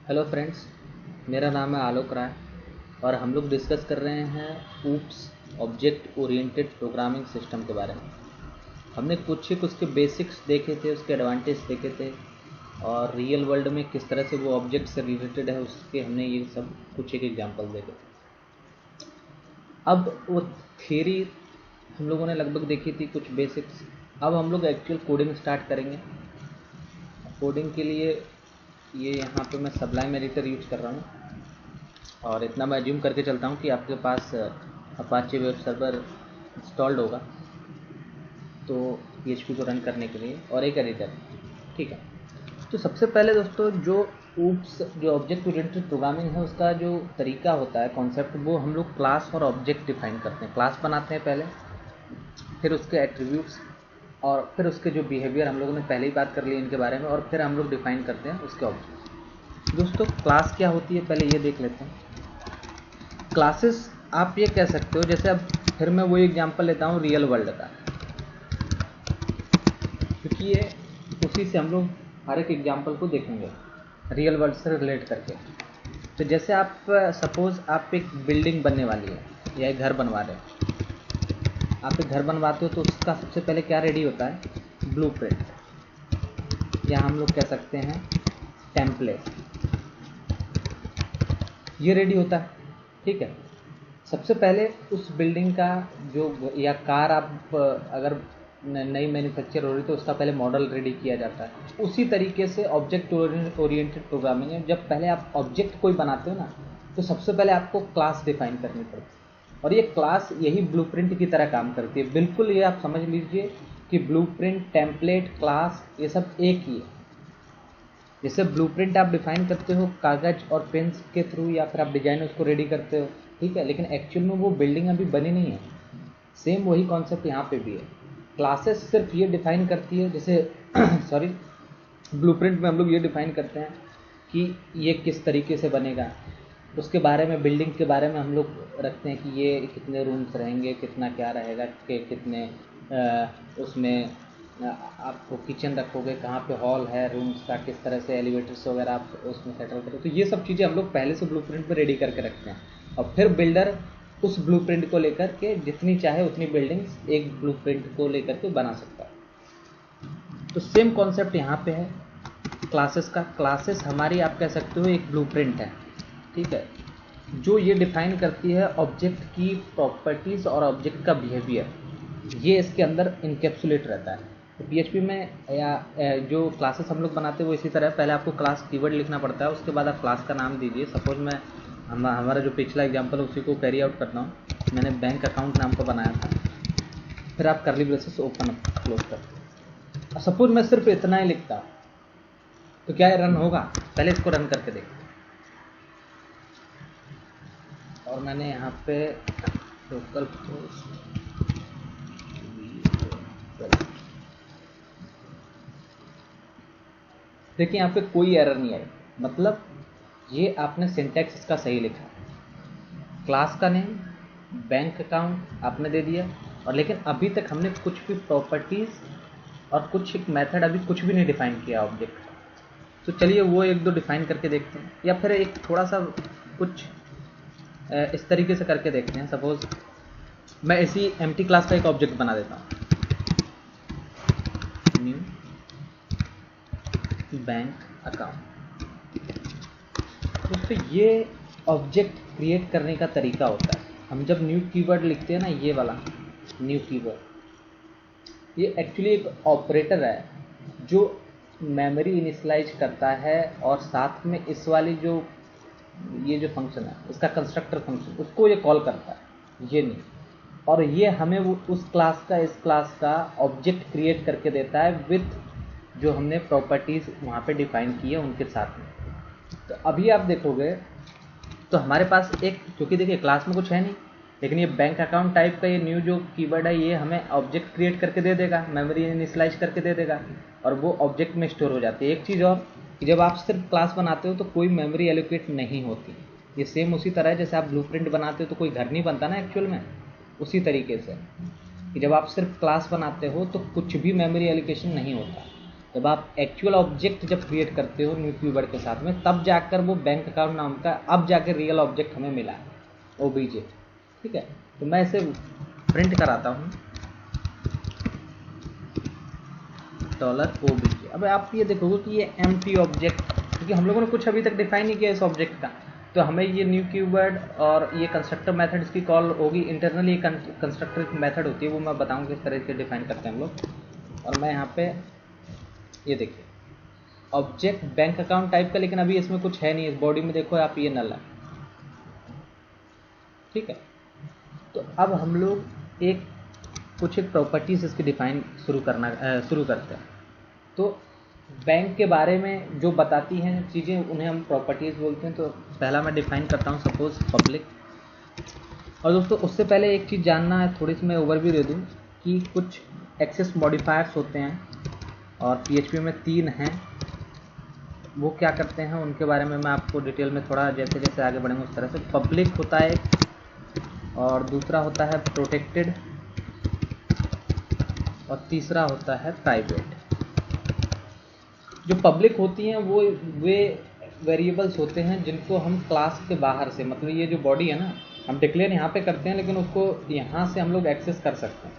Hello friends, मेरा नाम है आलोक राय और हम लोग डिस्कस कर रहे हैं oops object oriented programming system के बारे में। हमने कुछ एक उसके बेसिक्स देखे थे, उसके एडवांटेज देखे थे और रियल वर्ल्ड में किस तरह से वो ऑब्जेक्ट से रिलेटेड है उसके हमने ये सब कुछ एक एग्जांपल देखे थे। अब वो थियरी हम लोगों ने लगभग देखी थी, कुछ बेसिक्स। अब हम लोग एक्चुअल कोडिंग स्टार्ट करेंगे। कोडिंग के लिए ये यहाँ पे मैं सबलाइम एडिटर यूज कर रहा हूँ और इतना मैं अज्यूम करके चलता हूँ कि आपके पास अपाचे वेब सर्वर इंस्टॉल्ड होगा तो PHP को रन करने के लिए, और एक एडिटर। ठीक है, तो सबसे पहले दोस्तों जो ऑब्जेक्ट ओरिएंटेड प्रोग्रामिंग है उसका जो तरीका होता है, कॉन्सेप्ट, वो हम लोग क्लास और ऑब्जेक्ट डिफाइन करते हैं। क्लास बनाते हैं पहले, फिर उसके एट्रीब्यूट्स और फिर उसके जो बिहेवियर, हम लोगों ने पहले ही बात कर ली इनके बारे में, और फिर हम लोग डिफाइन करते हैं उसके ऑब्जेक्ट। दोस्तों क्लास क्या होती है पहले ये देख लेते हैं। क्लासेस आप ये कह सकते हो, जैसे अब फिर मैं वो एग्जांपल लेता हूँ रियल वर्ल्ड का, क्योंकि ये उसी से हम लोग हर एक एग्जांपल को देखेंगे रियल वर्ल्ड से रिलेट करके। तो जैसे आप सपोज आप एक बिल्डिंग बनने वाली है या एक घर बनवा रहे हो, आप एक घर बनवाते हो तो उसका सबसे पहले क्या रेडी होता है? ब्लूप्रिंट, या हम लोग कह सकते हैं टेम्पलेट, ये रेडी होता है। ठीक है, सबसे पहले उस बिल्डिंग का जो, या कार आप अगर नई मैन्युफैक्चर हो रही तो उसका पहले मॉडल रेडी किया जाता है। उसी तरीके से ऑब्जेक्ट ओरिएंटेड प्रोग्रामिंग है। जब पहले आप ऑब्जेक्ट कोई बनाते हो ना, तो सबसे पहले आपको क्लास डिफाइन करनी पड़ती है, और ये क्लास यही ब्लूप्रिंट की तरह काम करती है। बिल्कुल ये आप समझ लीजिए कि ब्लूप्रिंट, टेम्पलेट, क्लास ये सब एक ही है। जैसे ब्लूप्रिंट आप डिफाइन करते हो कागज और पेन्स के थ्रू, या फिर आप डिजाइन उसको रेडी करते हो, ठीक है, लेकिन एक्चुअल में वो बिल्डिंग अभी बनी नहीं है। सेम वही कॉन्सेप्ट यहाँ पे भी है। क्लासेस सिर्फ ये डिफाइन करती है, जैसे सॉरी, ब्लूप्रिंट में हम लोग ये डिफाइन करते हैं कि ये किस तरीके से बनेगा, उसके बारे में, बिल्डिंग के बारे में हम लोग रखते हैं कि ये कितने रूम्स रहेंगे, कितना क्या रहेगा, कि कितने उसमें आपको किचन रखोगे, कहाँ पे हॉल है रूम्स का, किस तरह से एलिवेटर्स वगैरह आप उसमें सेटल करो। तो ये सब चीज़ें हम लोग पहले से ब्लूप्रिंट में रेडी करके रखते हैं, और फिर बिल्डर उस ब्लूप्रिंट को लेकर के जितनी चाहे उतनी बिल्डिंग्स एक ब्लूप्रिंट को लेकर के बना सकता है। तो सेम कॉन्सेप्ट यहाँ पे है क्लासेस का। क्लासेस हमारी, आप कह सकते हो, एक ब्लूप्रिंट है, ठीक है, जो ये डिफाइन करती है ऑब्जेक्ट की प्रॉपर्टीज़ और ऑब्जेक्ट का बिहेवियर। ये इसके अंदर इनकेप्सुलेट रहता है। तो PHP में या जो क्लासेस हम लोग बनाते हैं वो इसी तरह है। पहले आपको क्लास कीवर्ड लिखना पड़ता है, उसके बाद आप क्लास का नाम दीजिए। सपोज मैं हमारा जो पिछला एग्जांपल है उसी को कैरी आउट करता हूँ। मैंने बैंक अकाउंट नाम को बनाया था, फिर आप कर्ली ब्रेसेस ओपन क्लोज कर। सपोज मैं सिर्फ इतना ही लिखता हूँ तो क्या ये रन होगा? पहले इसको रन करके देखते हैं। और मैंने यहाँ पे लोकल पोस्ट, देखिए यहाँ पे कोई एरर नहीं आई, मतलब ये आपने सिंटैक्स इसका सही लिखा। क्लास का नेम, बैंक अकाउंट आपने दे दिया, और लेकिन अभी तक हमने कुछ भी प्रॉपर्टीज़ और कुछ एक मेथड अभी कुछ भी नहीं डिफाइन किया ऑब्जेक्ट का। तो चलिए वो एक दो डिफाइन करके देखते हैं, या फिर एक थोड़ा सा कुछ इस तरीके से करके देखते हैं। सपोज मैं इसी एम्प्टी क्लास का एक ऑब्जेक्ट बना देता हूँ, न्यू बैंक अकाउंट। दोस्तों ये ऑब्जेक्ट क्रिएट करने का तरीका होता है। हम जब न्यू कीवर्ड लिखते हैं ना, ये वाला न्यू कीवर्ड, ये एक्चुअली एक ऑपरेटर है जो मेमोरी इनिशियलाइज करता है, और साथ में इस वाली जो ये जो फंक्शन है इसका कंस्ट्रक्टर फंक्शन, उसको ये कॉल करता है, ये नहीं। और ये हमें वो उस क्लास का, इस क्लास का ऑब्जेक्ट क्रिएट करके देता है विथ जो हमने प्रॉपर्टीज़ वहाँ पे डिफाइन की है उनके साथ में। तो अभी आप देखोगे तो हमारे पास एक, क्योंकि देखिए क्लास में कुछ है नहीं, लेकिन ये बैंक अकाउंट टाइप का ये न्यू जो कीवर्ड है ये हमें ऑब्जेक्ट क्रिएट करके दे देगा, मेमोरी इनिशियलाइज करके दे देगा, और वो ऑब्जेक्ट में स्टोर हो जाती है। एक चीज़ और कि जब आप सिर्फ क्लास बनाते हो तो कोई मेमोरी एलोकेट नहीं होती। ये सेम उसी तरह है जैसे आप ब्लूप्रिंट बनाते हो तो कोई घर नहीं बनता ना एक्चुअल में, उसी तरीके से कि जब आप सिर्फ क्लास बनाते हो तो कुछ भी मेमोरी एलोकेशन नहीं होता। जब आप एक्चुअल ऑब्जेक्ट जब क्रिएट करते हो न्यू कीवर्ड के साथ में, तब जाकर वो बैंक अकाउंट नाम का अब जाकर रियल ऑब्जेक्ट हमें मिला है, ओबीजे। ठीक है, तो मैं इसे प्रिंट कराता हूँ $OBJ। अब आप ये देखोगे कि ये एम्प्टी ऑब्जेक्ट, क्योंकि हम लोगों ने कुछ अभी तक डिफाइन नहीं किया इस ऑब्जेक्ट का, तो हमें ये न्यू कीवर्ड और ये कंस्ट्रक्टर मेथड इसकी कॉल होगी। इंटरनली कंस्ट्रक्टर मेथड होती है, वो मैं बताऊंगा किस तरह से डिफाइन करते हैं हम लोग। और मैं यहाँ पे ये देखिए ऑब्जेक्ट बैंक अकाउंट टाइप का, लेकिन अभी इसमें कुछ है नहीं, इस बॉडी में देखो आप, ये नल है। ठीक है, तो अब हम लोग कुछ एक प्रॉपर्टीज इसकी डिफाइन शुरू करते हैं। तो बैंक के बारे में जो बताती हैं चीज़ें, उन्हें हम प्रॉपर्टीज़ बोलते हैं। तो पहला मैं डिफाइन करता हूँ सपोज पब्लिक। और दोस्तों उससे पहले एक चीज़ जानना है, थोड़ी सी मैं ओवरव्यू दे दूँ कि कुछ एक्सेस मॉडिफायर्स होते हैं और PHP में 3 हैं, वो क्या करते हैं उनके बारे में मैं आपको डिटेल में थोड़ा जैसे जैसे आगे बढ़ेंगे उस तरह से। पब्लिक होता है और दूसरा होता है प्रोटेक्टेड और तीसरा होता है प्राइवेट। जो पब्लिक होती हैं वे वेरिएबल्स होते हैं जिनको हम क्लास के बाहर से, मतलब ये जो बॉडी है ना, हम डिक्लेयर यहाँ पे करते हैं, लेकिन उसको यहाँ से हम लोग एक्सेस कर सकते हैं।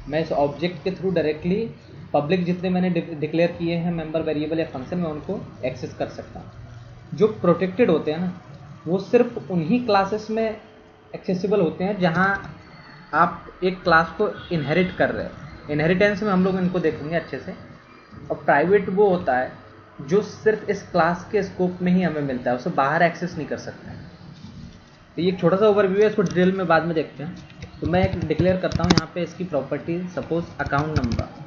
मैं इस ऑब्जेक्ट के थ्रू डायरेक्टली पब्लिक जितने मैंने डिक्लेयर किए हैं मेंबर वेरिएबल या फंक्शन में, उनको एक्सेस कर सकता हूँ। जो प्रोटेक्टेड होते हैं ना, वो सिर्फ उन्हीं क्लासेस में एक्सेसिबल होते हैं जहाँ आप एक क्लास को इनहेरिट कर रहे हैं। इनहेरिटेंस में हम लोग इनको देखेंगे अच्छे से। और प्राइवेट वो होता है जो सिर्फ इस क्लास के स्कोप में ही हमें मिलता है, उसे बाहर एक्सेस नहीं कर सकते हैं। तो ये एक छोटा सा ओवरव्यू है, इसको डिटेल में बाद में देखते हैं। तो मैं एक डिक्लेयर करता हूँ यहाँ पे इसकी प्रॉपर्टी, सपोज अकाउंट नंबर।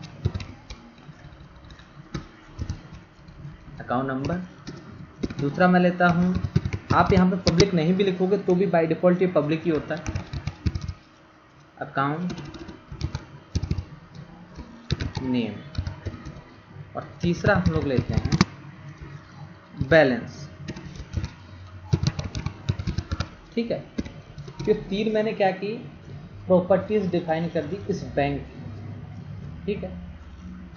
दूसरा मैं लेता हूँ, आप यहाँ पे पब्लिक नहीं भी लिखोगे तो भी बाय डिफॉल्ट ये पब्लिक ही होता है, अकाउंट नेम। और तीसरा हम लोग लेते हैं बैलेंस। ठीक है, ये 3 मैंने क्या की, प्रॉपर्टीज डिफाइन कर दी इस बैंक की। ठीक है,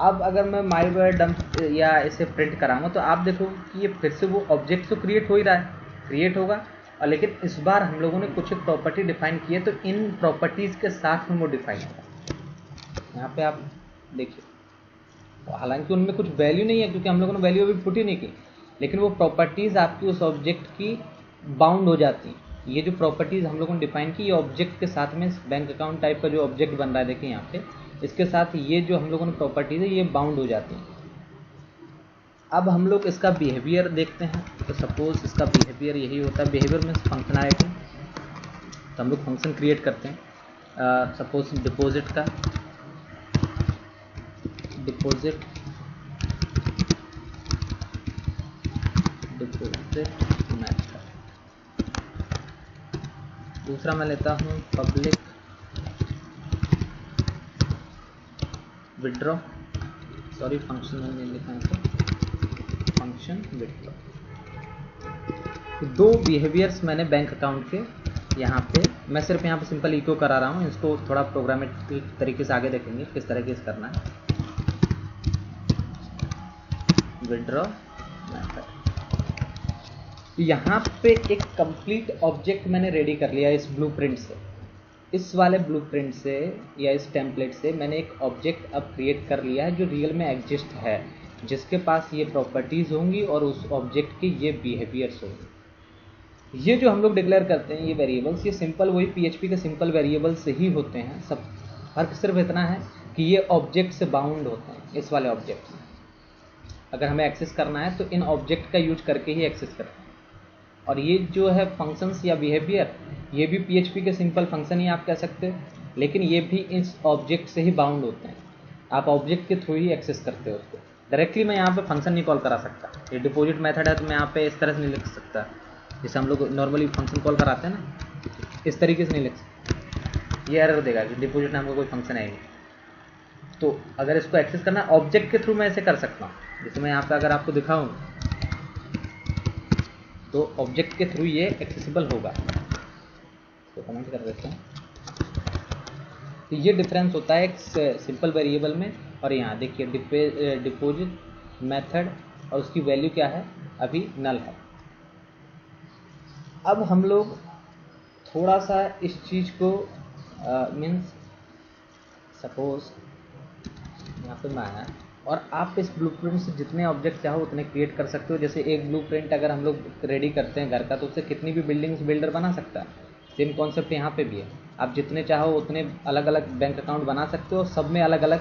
अब अगर मैं माई वर्ड डंप या इसे प्रिंट कराऊंगा तो आप देखो कि ये फिर से वो ऑब्जेक्ट तो क्रिएट हो ही रहा है, क्रिएट होगा, और लेकिन इस बार हम लोगों ने कुछ एक प्रॉपर्टी डिफाइन की है, तो इन प्रॉपर्टीज के साथ में वो डिफाइन होगा। यहाँ पे आप देखिए, हालांकि उनमें कुछ वैल्यू नहीं है क्योंकि हम लोगों ने वैल्यू अभी पुट ही नहीं की, लेकिन वो प्रॉपर्टीज आपकी उस ऑब्जेक्ट की बाउंड हो जाती हैं। ये जो प्रॉपर्टीज हम लोगों ने डिफाइन की, ये ऑब्जेक्ट के साथ में बैंक अकाउंट टाइप का जो ऑब्जेक्ट बन रहा है, देखिए यहाँ पे, इसके साथ ये जो हम लोगों ने प्रॉपर्टीज है ये बाउंड हो जाती हैं। अब हम लोग इसका बिहेवियर देखते हैं। तो सपोज इसका बिहेवियर यही होता है, बिहेवियर में फंक्शनैलिटी। तो हम लोग फंक्शन क्रिएट करते हैं, सपोज डिपॉजिट का, डिपॉजिट मैथड। दूसरा मैं लेता हूँ पब्लिक विड्रॉ, सॉरी फंक्शन में नहीं लिखा है, तो फंक्शन विड्रॉ। दो बिहेवियर्स मैंने बैंक अकाउंट के यहाँ पे, मैं सिर्फ यहाँ पे सिंपल इको करा रहा हूँ, इसको थोड़ा प्रोग्रामेटिक तरीके से आगे देखेंगे किस तरह से करना है। विड्रॉ मैथड, यहाँ पे एक कंप्लीट ऑब्जेक्ट मैंने रेडी कर लिया इस ब्लूप्रिंट से। इस वाले ब्लूप्रिंट से या इस टेम्पलेट से मैंने एक ऑब्जेक्ट अब क्रिएट कर लिया है जो रियल में एग्जिस्ट है, जिसके पास ये प्रॉपर्टीज होंगी और उस ऑब्जेक्ट के ये बिहेवियर्स होंगे। ये जो हम लोग डिक्लेयर करते हैं ये वेरिएबल्स, ये सिंपल वही PHP के सिंपल वेरिएबल्स ही होते हैं। सब फर्क सिर्फ इतना है कि ये ऑब्जेक्ट से बाउंड होते हैं। इस वाले ऑब्जेक्ट से अगर हमें एक्सेस करना है तो इन ऑब्जेक्ट का यूज करके ही एक्सेस करते हैं। और ये जो है फंक्शंस या बिहेवियर, ये भी PHP के सिंपल फंक्शन ही आप कह सकते हो, लेकिन ये भी इस ऑब्जेक्ट से ही बाउंड होते हैं। आप ऑब्जेक्ट के थ्रू ही एक्सेस करते हो उसको। डायरेक्टली मैं यहाँ पे फंक्शन नहीं कॉल करा सकता। ये डिपॉजिट मेथड है तो मैं यहाँ पे इस तरह से नहीं लिख सकता, जैसे हम लोग नॉर्मली फंक्शन कॉल कराते हैं ना, इस तरीके से नहीं लिख सकता। ये एरर देगा कि डिपॉजिट नाम का कोई फंक्शन है नहीं। तो अगर इसको एक्सेस करना है ऑब्जेक्ट के थ्रू, मैं ऐसे कर सकता हूँ। जैसे मैं यहाँ पे अगर आपको दिखाऊँ तो ऑब्जेक्ट के थ्रू ये एक्सेसिबल होगा। तो कमेंट कर देते हैं। तो ये डिफरेंस होता है एक सिंपल वेरिएबल में और यहाँ देखिए डिपॉजिट मेथड और उसकी वैल्यू क्या है, अभी नल है। अब हम लोग थोड़ा सा इस चीज़ को मीन्स सपोज यहाँ पे मैं आया और आप इस ब्लूप्रिंट से जितने ऑब्जेक्ट चाहो उतने क्रिएट कर सकते हो। जैसे एक ब्लूप्रिंट अगर हम लोग रेडी करते हैं घर का तो उससे कितनी भी बिल्डिंग्स बिल्डर बना सकता है। सेम कॉन्सेप्ट यहाँ पे भी है, आप जितने चाहो उतने अलग अलग बैंक अकाउंट बना सकते हो, सब में अलग अलग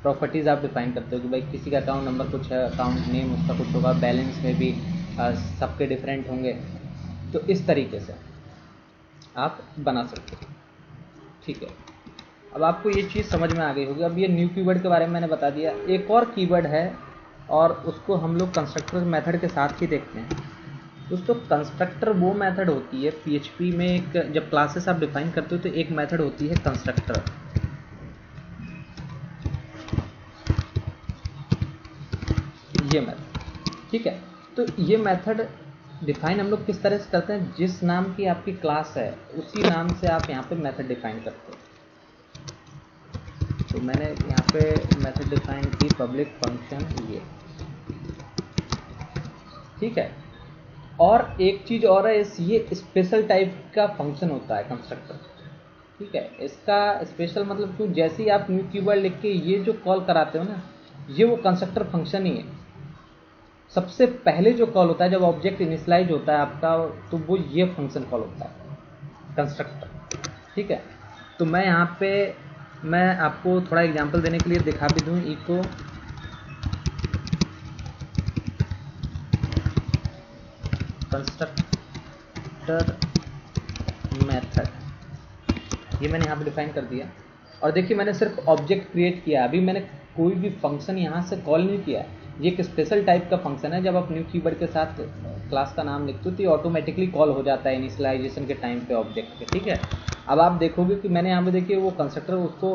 प्रॉपर्टीज़ आप डिफाइन करते हो कि भाई किसी का अकाउंट नंबर कुछ है, अकाउंट नेम उसका कुछ होगा, बैलेंस में भी सबके डिफरेंट होंगे। तो इस तरीके से आप बना सकते हो। ठीक है, अब आपको ये चीज़ समझ में आ गई होगी। अब ये न्यू कीवर्ड के बारे में मैंने बता दिया। एक और कीवर्ड है और उसको हम लोग कंस्ट्रक्टर मेथड के साथ ही देखते हैं। दोस्तों कंस्ट्रक्टर वो मेथड होती है PHP में, एक जब क्लासेस आप डिफाइन करते हो तो एक मेथड होती है कंस्ट्रक्टर। ये मेथड, ठीक है, तो ये मेथड डिफाइन हम लोग किस तरह से करते हैं, जिस नाम की आपकी क्लास है उसी नाम से आप यहाँ पे मेथड डिफाइन करते हो। तो मैंने यहाँ पे मेथड डिफाइन की पब्लिक फंक्शन ये, ठीक है। और एक चीज़ और है, ये स्पेशल टाइप का फंक्शन होता है कंस्ट्रक्टर, ठीक है। इसका स्पेशल मतलब क्यों, जैसे ही आप न्यू कीवर्ड लिख के ये जो कॉल कराते हो ना, ये वो कंस्ट्रक्टर फंक्शन ही है। सबसे पहले जो कॉल होता है जब ऑब्जेक्ट इनिशियलाइज होता है आपका, तो वो ये फंक्शन कॉल होता है कंस्ट्रक्टर, ठीक है। तो मैं यहाँ पे मैं आपको थोड़ा एग्जांपल देने के लिए दिखा भी दूँ। इको कंस्ट्रक्टर मेथड, ये मैंने यहाँ पे डिफाइन कर दिया। और देखिए मैंने सिर्फ ऑब्जेक्ट क्रिएट किया, अभी मैंने कोई भी फंक्शन यहाँ से कॉल नहीं किया। ये एक स्पेशल टाइप का फंक्शन है, जब आप न्यू कीवर्ड के साथ क्लास का नाम लिखते हो तो ये ऑटोमेटिकली कॉल हो जाता है इनिशियलाइजेशन के टाइम पे ऑब्जेक्ट पे, ठीक है। अब आप देखोगे कि मैंने यहाँ पे देखिए वो कंस्ट्रक्टर, उसको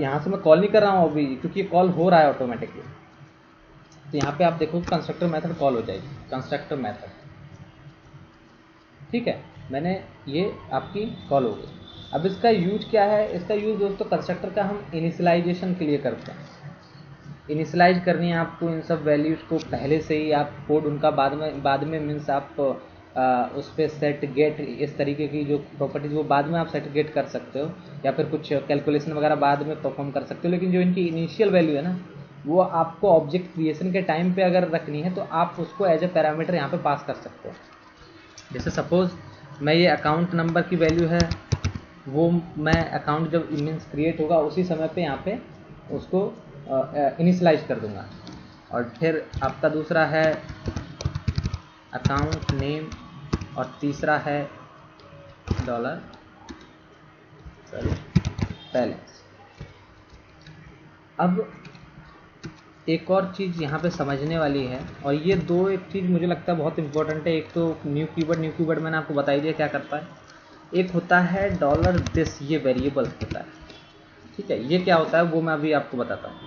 यहाँ से मैं कॉल नहीं कर रहा हूँ अभी, क्योंकि ये कॉल हो रहा है ऑटोमेटिकली। तो यहाँ पे आप देखो कंस्ट्रक्टर मेथड कॉल हो जाएगी, कंस्ट्रक्टर मेथड, ठीक है। मैंने ये आपकी कॉल हो गई। अब इसका यूज क्या है, इसका यूज दोस्तों कंस्ट्रक्टर का हम इनिशियलाइजेशन के लिए करते हैं। इनिशियलाइज करनी है आपको इन सब वैल्यूज़ को पहले से ही, आप कोड उनका बाद में मीन्स आप उस पर सेट गेट इस तरीके की जो प्रॉपर्टीज़ वो बाद में आप सेट गेट कर सकते हो, या फिर कुछ कैलकुलेशन वगैरह बाद में परफॉर्म कर सकते हो। लेकिन जो इनकी इनिशियल वैल्यू है ना, वो आपको ऑब्जेक्ट क्रिएशन के टाइम पे अगर रखनी है तो आप उसको एज ए पैरामीटर यहाँ पे पास कर सकते हो। जैसे सपोज मैं ये अकाउंट नंबर की वैल्यू है, वो मैं अकाउंट जब मीन्स क्रिएट होगा उसी समय पे यहाँ पे उसको इनिशियलाइज कर दूंगा। और फिर आपका दूसरा है अकाउंट नेम और तीसरा है $बैलेंस। अब एक और चीज़ यहाँ पे समझने वाली है, और ये दो एक चीज़ मुझे लगता है बहुत इंपॉर्टेंट है। एक तो न्यू कीवर्ड मैंने आपको बता ही दिया क्या करता है। एक होता है $this, ये वेरिएबल होता है, ठीक है। ये क्या होता है वो मैं अभी आपको बताता हूँ।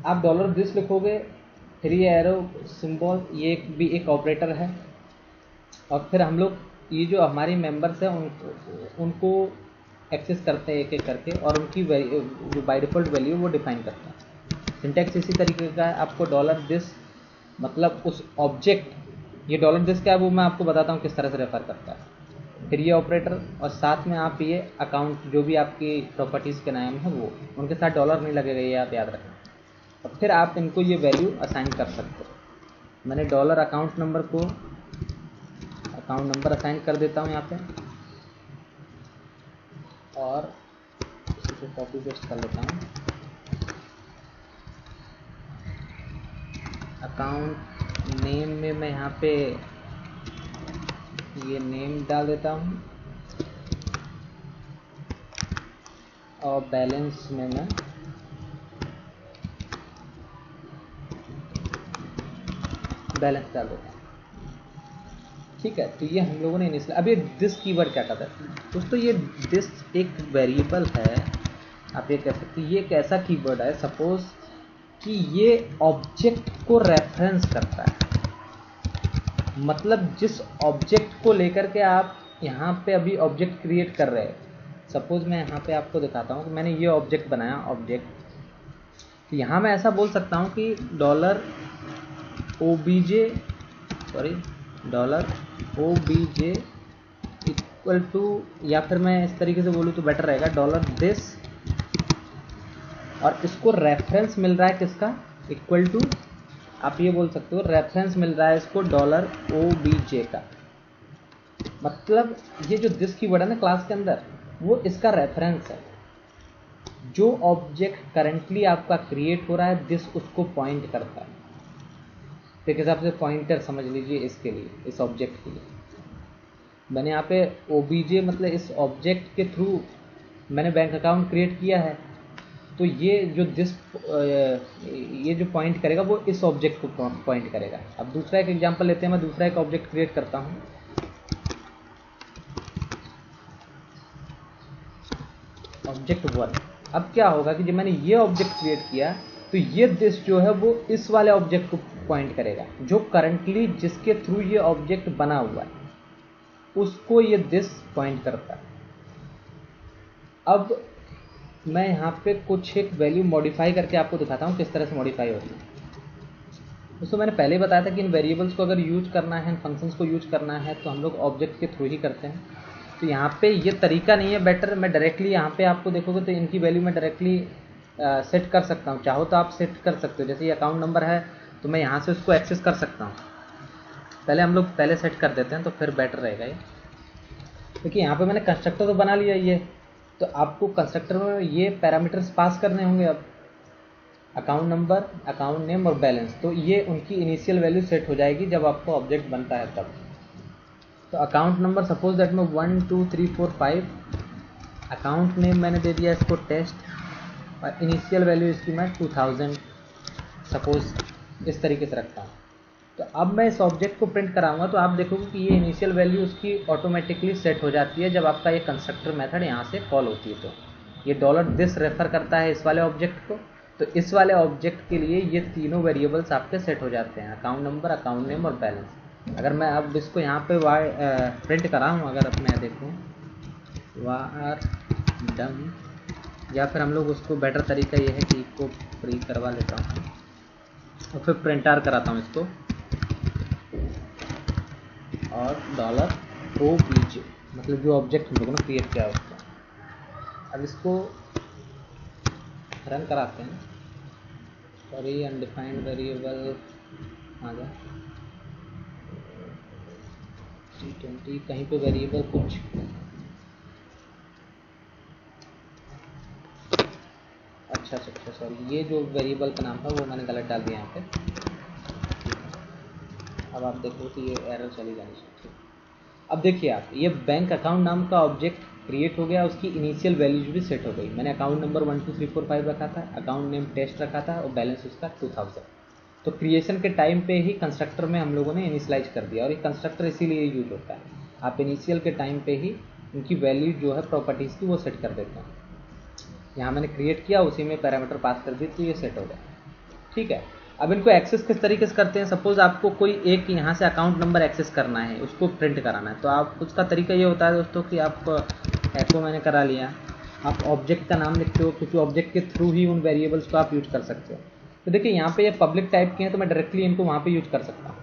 आप $this लिखोगे, फिर ये एरो सिंबल, ये भी एक ऑपरेटर है। और फिर हम लोग ये जो हमारी मेंबर्स हैं उनको एक्सेस करते हैं एक एक करके, और उनकी जो बाय डिफ़ॉल्ट वैल्यू वो डिफाइन करते हैं। सिंटैक्स इसी तरीके का है। आपको $this मतलब उस ऑब्जेक्ट, ये $this क्या है वो मैं आपको बताता हूँ किस तरह से रेफर करता है। फिर ये ऑपरेटर, और साथ में आप ये अकाउंट जो भी आपकी प्रॉपर्टीज़ के नाम है वो, उनके साथ डॉलर नहीं लगेगा, ये आप याद रखना। और फिर आप इनको ये वैल्यू असाइन कर सकते हो। मैंने $अकाउंट नंबर को अकाउंट नंबर असाइन कर देता हूँ यहाँ पे, और इसी को कॉपी पेस्ट कर लेता हूँ। अकाउंट नेम में मैं यहाँ पे ये नेम डाल देता हूँ, और बैलेंस में मैं बैलेंस डाल देता हूँ, ठीक है। तो ये हम लोगों ने इनिशियल, अब ये दिस कीवर्ड क्या कहता है दोस्तों, ये दिस एक वेरिएबल है, आप ये कह सकते हैं। ये एक ऐसा कीवर्ड है सपोज कि ये ऑब्जेक्ट को रेफरेंस करता है, मतलब जिस ऑब्जेक्ट को लेकर के आप यहाँ पे अभी ऑब्जेक्ट क्रिएट कर रहे हैं। सपोज मैं यहाँ पे आपको दिखाता हूँ कि मैंने ये ऑब्जेक्ट बनाया, ऑब्जेक्ट तो यहाँ मैं ऐसा बोल सकता हूँ कि डॉलर ओबीजे इक्वल टू, या फिर मैं इस तरीके से बोलूँ तो बेटर रहेगा, डॉलर दिस, और इसको रेफरेंस मिल रहा है किसका, इक्वल टू, आप ये बोल सकते हो रेफरेंस मिल रहा है इसको डॉलर ओबीजे का। मतलब ये जो दिस की वर्ड है ना क्लास के अंदर, वो इसका रेफरेंस है। जो ऑब्जेक्ट करंटली आपका क्रिएट हो रहा है, दिस उसको पॉइंट करता है। तो एक हिसाब से पॉइंटर समझ लीजिए इसके लिए, इस ऑब्जेक्ट के लिए। मैंने यहाँ पे ओबीजे मतलब इस ऑब्जेक्ट के थ्रू मैंने बैंक अकाउंट क्रिएट किया है, तो ये जो दिस ये जो पॉइंट करेगा वो इस ऑब्जेक्ट को पॉइंट करेगा। अब दूसरा एक एग्जांपल लेते हैं, मैं दूसरा एक ऑब्जेक्ट क्रिएट करता हूँ। ऑब्जेक्ट 1। अब क्या होगा कि जब मैंने ये ऑब्जेक्ट क्रिएट किया तो ये दिस जो है वो इस वाले ऑब्जेक्ट को पॉइंट करेगा, जो करंटली जिसके थ्रू ये ऑब्जेक्ट बना हुआ है उसको ये दिस पॉइंट करता है। अब मैं यहाँ पे कुछ एक वैल्यू मॉडिफाई करके आपको दिखाता हूँ किस तरह से मॉडिफाई होती है। दोस्तों मैंने पहले बताया था कि इन वेरिएबल्स को अगर यूज करना है, इन फंक्शंस को यूज करना है तो हम लोग ऑब्जेक्ट के थ्रू ही करते हैं। तो यहाँ पे ये तरीका नहीं है, बेटर मैं डायरेक्टली यहाँ पे आपको देखोगे तो इनकी वैल्यू मैं डायरेक्टली सेट कर सकता हूँ। चाहो तो आप सेट कर सकते हो, जैसे ये अकाउंट नंबर है तो मैं यहाँ से उसको एक्सेस कर सकता हूँ। पहले हम लोग पहले सेट कर देते हैं तो फिर बेटर रहेगा ये। देखिए यहाँ पे मैंने कंस्ट्रक्टर तो बना लिया ये, तो आपको कंस्ट्रक्टर में ये पैरामीटर्स पास करने होंगे। अब अकाउंट नंबर, अकाउंट नेम और बैलेंस, तो ये उनकी इनिशियल वैल्यू सेट हो जाएगी जब आपको ऑब्जेक्ट बनता है तब। तो अकाउंट नंबर सपोज दैट में 1 2 3 4 5, अकाउंट नेम मैंने दे दिया इसको टेस्ट, और इनिशियल वैल्यू इसकी मैं 2000 सपोज इस तरीके से रखता हूँ। तो अब मैं इस ऑब्जेक्ट को प्रिंट कराऊंगा तो आप देखोगे कि ये इनिशियल वैल्यू उसकी ऑटोमेटिकली सेट हो जाती है जब आपका ये कंस्ट्रक्टर मेथड यहाँ से कॉल होती है। तो ये डॉलर दिस रेफर करता है इस वाले ऑब्जेक्ट को, तो इस वाले ऑब्जेक्ट के लिए ये तीनों वेरिएबल्स आपके सेट हो जाते हैं, अकाउंट नंबर, अकाउंट नेम और बैलेंस। अगर मैं अब इसको यहाँ पे प्रिंट कराऊँ, अगर मैं देखूँ वार डम, या फिर हम लोग उसको बेटर तरीका ये है कि इसको फ्री करवा लेता हूँ और फिर प्रिंट आर कराता हूँ इसको, और डॉलर ओबीजे मतलब जो ऑब्जेक्ट हम लोगों ने क्रिएट किया उसका। अब इसको रन कराते हैं। सॉरी, अनडिफाइंड वेरिएबल आ गया 320, कहीं पे वेरिएबल कुछ अच्छा सॉरी, ये जो वेरिएबल का नाम था वो मैंने गलत डाल दिया यहाँ पे। अब आप देखो कि ये एरर चली जानी चाहिए। अब देखिए आप, ये बैंक अकाउंट नाम का ऑब्जेक्ट क्रिएट हो गया, उसकी इनिशियल वैल्यूज भी सेट हो गई। मैंने अकाउंट नंबर 1 2 3 4 5 रखा था, अकाउंट नेम टेस्ट रखा था और बैलेंस उसका 2000। तो क्रिएशन के टाइम पे ही कंस्ट्रक्टर में हम लोगों ने इनिशियलाइज कर दिया, और ये कंस्ट्रक्टर इसीलिए यूज होता है। आप इनिशियल के टाइम पे ही उनकी वैल्यू जो है प्रॉपर्टीज़ की वो सेट कर देते हैं। यहाँ मैंने क्रिएट किया, उसी में पैरामीटर पास कर दी तो ये सेट हो गया। ठीक है, अब इनको एक्सेस किस तरीके से करते हैं। सपोज आपको कोई एक यहाँ से अकाउंट नंबर एक्सेस करना है, उसको प्रिंट कराना है, तो आप उसका तरीका ये होता है दोस्तों कि आप एको मैंने करा लिया, आप ऑब्जेक्ट का नाम लिखते हो, क्योंकि ऑब्जेक्ट के थ्रू ही उन वेरिएबल्स को आप यूज कर सकते हो। तो देखिए यहाँ पे ये पब्लिक टाइप के हैं तो मैं डायरेक्टली इनको वहाँ पे यूज कर सकता हूँ।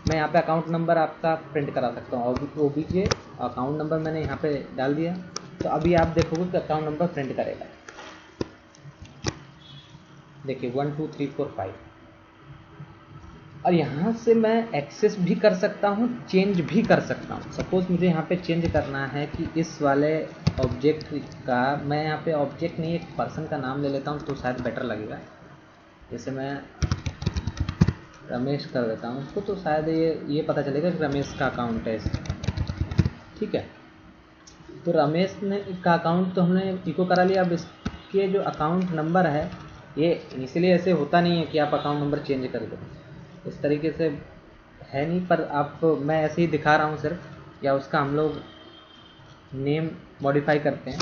मैं यहाँ पे अकाउंट नंबर आपका प्रिंट करा सकता हूँ, ओबीजे अकाउंट नंबर मैंने यहाँ पे डाल दिया। तो अभी आप देखोगे कि अकाउंट नंबर प्रिंट करेगा। देखिए 1 2 3 4 5, और यहाँ से मैं एक्सेस भी कर सकता हूँ, चेंज भी कर सकता हूँ। सपोज मुझे यहाँ पे चेंज करना है कि इस वाले ऑब्जेक्ट का, मैं यहाँ पे ऑब्जेक्ट नहीं एक पर्सन का नाम ले लेता हूँ तो शायद बेटर लगेगा। जैसे मैं रमेश कर देता हूँ उसको, तो शायद ये पता चलेगा कि रमेश का अकाउंट है इसका। ठीक है, तो रमेश ने का अकाउंट तो हमने इको करा लिया। अब इसके जो अकाउंट नंबर है, ये इनिशियली ऐसे होता नहीं है कि आप अकाउंट नंबर चेंज कर दो, इस तरीके से है नहीं, पर आप मैं ऐसे ही दिखा रहा हूँ सिर्फ। या उसका हम लोग नेम मॉडिफाई करते हैं,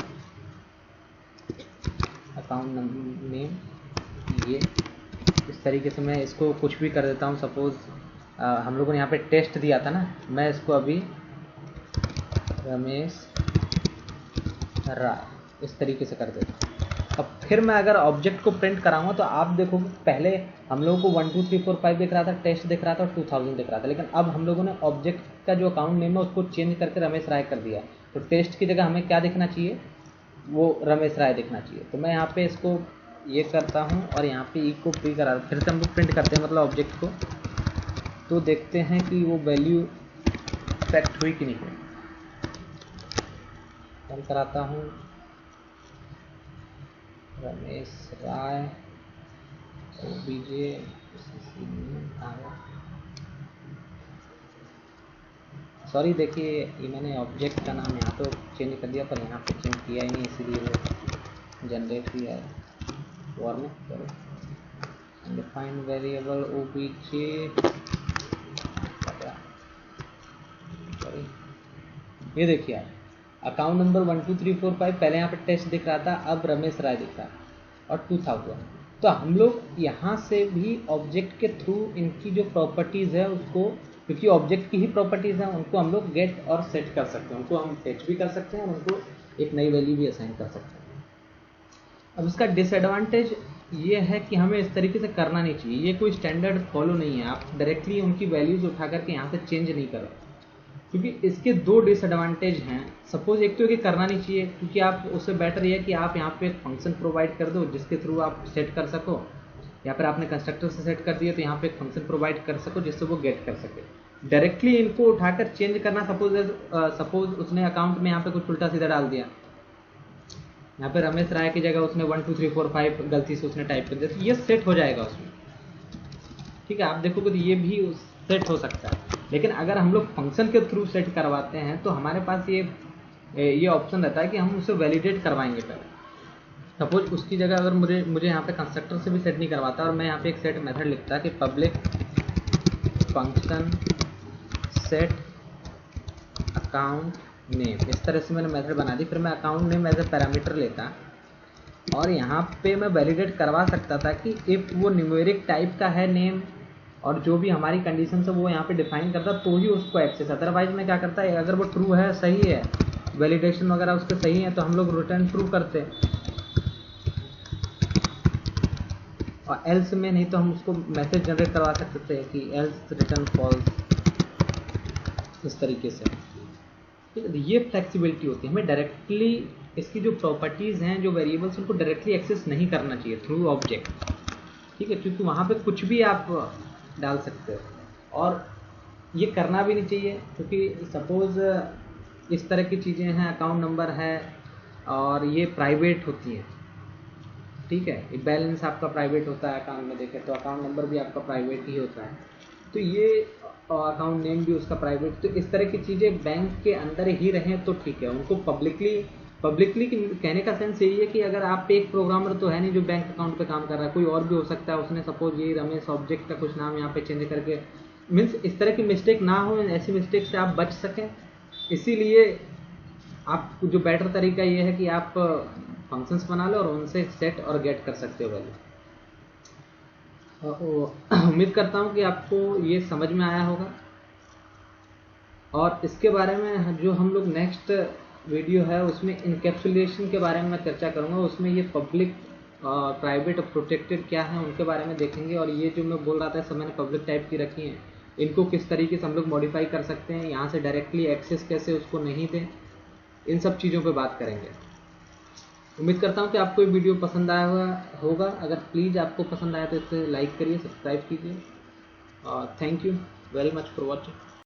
अकाउंट नेम, ये इस तरीके से मैं इसको कुछ भी कर देता हूँ। सपोज हम लोगों ने यहाँ पे टेस्ट दिया था ना, मैं इसको अभी रमेश राय इस तरीके से कर देता हूँ। अब फिर मैं अगर ऑब्जेक्ट को प्रिंट कराऊंगा तो आप देखोगे पहले हम लोगों को 1 2 3 4 5 दिख रहा था, टेस्ट दिख रहा था और 2000 दिख रहा था, लेकिन अब हम लोगों ने ऑब्जेक्ट का जो अकाउंट नेम है उसको चेंज करके रमेश राय कर दिया। तो टेस्ट की जगह हमें क्या दिखना चाहिए, वो रमेश राय दिखना चाहिए। तो मैं यहाँ पे इसको ये करता हूँ और यहाँ पे ई को प्री करा, फिर से हम लोग प्रिंट करते हैं मतलब ऑब्जेक्ट को, तो देखते हैं कि वो वैल्यू सेट हुई कि नहीं हुई। रन कराता हूँ, रमेश राय OBJ सॉरी, देखिए ये मैंने ऑब्जेक्ट का नाम यहाँ तो चेंज कर दिया पर यहाँ पे चेंज किया ही नहीं, इसीलिए वो जनरेट हुआ है वॉर में। चलो डिफाइन वेरिएबल OBJ, सॉरी ये देखिए आप अकाउंट नंबर 1 2 3 4 5 पहले यहाँ पे टेस्ट दिख रहा था, अब रमेश राय दिख रहा और 2000। तो हम लोग यहाँ से भी ऑब्जेक्ट के थ्रू इनकी जो प्रॉपर्टीज़ है उसको, क्योंकि ऑब्जेक्ट की ही प्रॉपर्टीज़ हैं, उनको हम लोग गेट और सेट कर सकते हैं, उनको हम फेच भी कर सकते हैं और उनको एक नई वैल्यू भी असाइन कर सकते हैं। अब इसका डिसएडवांटेज ये है कि हमें इस तरीके से करना नहीं चाहिए, ये कोई स्टैंडर्ड फॉलो नहीं है। आप डायरेक्टली उनकी वैल्यूज़ उठा करके यहाँ से चेंज नहीं करो, क्योंकि इसके दो डिसएडवांटेज हैं। सपोज एक तो ये करना नहीं चाहिए, क्योंकि आप उससे बेटर ये है कि आप यहाँ पे एक फंक्शन प्रोवाइड कर दो जिसके थ्रू आप सेट कर सको, या फिर आपने कंस्ट्रक्टर से सेट कर दिया तो यहाँ पे एक फंक्शन प्रोवाइड कर सको जिससे वो गेट कर सके। डायरेक्टली इनको उठाकर चेंज करना, सपोज उसने अकाउंट में यहाँ पे कुछ उल्टा सीधा डाल दिया, यहाँ पे रमेश राय की जगह उसने 1 2 3 4 5 गलती से उसने टाइप कर दिया, तो ये सेट हो जाएगा उसमें, ठीक है। आप देखोगे तो ये भी सेट हो सकता है। लेकिन अगर हम लोग फंक्शन के थ्रू सेट करवाते हैं तो हमारे पास ये ऑप्शन रहता है कि हम उसे वैलिडेट करवाएंगे पहले। सपोज उसकी जगह अगर मुझे यहाँ पे कंस्ट्रक्टर से भी सेट नहीं करवाता और मैं यहाँ पे एक सेट मेथड लिखता कि public function set account name, इस तरह से मैंने मेथड बना दी। फिर मैं account name as a parameter लेता और यहाँ पे मैं वैलिडेट करवा सकता था कि इफ़ वो न्यूमेरिक टाइप का है नेम और जो भी हमारी कंडीशन है वो यहाँ पे डिफाइन करता तो ही उसको एक्सेस, अदरवाइज में क्या करता है, अगर वो ट्रू है, सही है, वैलिडेशन वगैरह उसके सही है तो हम लोग रिटर्न ट्रू करते हैं, और एल्स में नहीं तो हम उसको मैसेज जनरेट करवा सकते हैं कि एल्स रिटर्न फॉल्स, इस तरीके से। ठीक है, ये फ्लेक्सिबिलिटी होती है। हमें डायरेक्टली इसकी जो प्रॉपर्टीज़ हैं, जो वेरिएबल्स, उनको डायरेक्टली एक्सेस नहीं करना चाहिए थ्रू ऑब्जेक्ट, ठीक है, क्योंकि वहाँ पे कुछ भी आप डाल सकते हो और ये करना भी नहीं चाहिए, क्योंकि सपोज़ इस तरह की चीज़ें हैं, अकाउंट नंबर है और ये प्राइवेट होती है, ठीक है, ये बैलेंस आपका प्राइवेट होता है अकाउंट में देखें तो अकाउंट नंबर भी आपका प्राइवेट ही होता है, तो ये अकाउंट नेम भी उसका प्राइवेट, तो इस तरह की चीज़ें बैंक के अंदर ही रहें तो ठीक है। उनको पब्लिकली कहने का सेंस यही है कि अगर आप एक प्रोग्रामर तो है नहीं जो बैंक अकाउंट पे काम कर रहा है, कोई और भी हो सकता है, उसने सपोज ये रमेश ऑब्जेक्ट का कुछ नाम यहाँ पे चेंज करके, मीन्स इस तरह की मिस्टेक ना हो, ऐसी मिस्टेक से आप बच सकें। इसीलिए आप जो बेटर तरीका ये है कि आप फंक्शंस बना लो और उनसे सेट और गेट कर सकते हो वैल्यू। उम्मीद करता हूँ कि आपको ये समझ में आया होगा, और इसके बारे में जो हम लोग नेक्स्ट वीडियो है उसमें इनकैप्सुलेशन के बारे में मैं चर्चा करूँगा। उसमें ये पब्लिक, प्राइवेट और प्रोटेक्टेड क्या है उनके बारे में देखेंगे, और ये जो मैं बोल रहा था सब मैंने पब्लिक टाइप की रखी हैं, इनको किस तरीके से हम लोग मॉडिफाई कर सकते हैं, यहाँ से डायरेक्टली एक्सेस कैसे उसको नहीं दें, इन सब चीज़ों पे बात करेंगे। उम्मीद करता हूँ कि आपको ये वीडियो पसंद आया होगा। अगर प्लीज़ आपको पसंद आया तो इसे लाइक करिए, सब्सक्राइब कीजिए, और thank you very much for watching.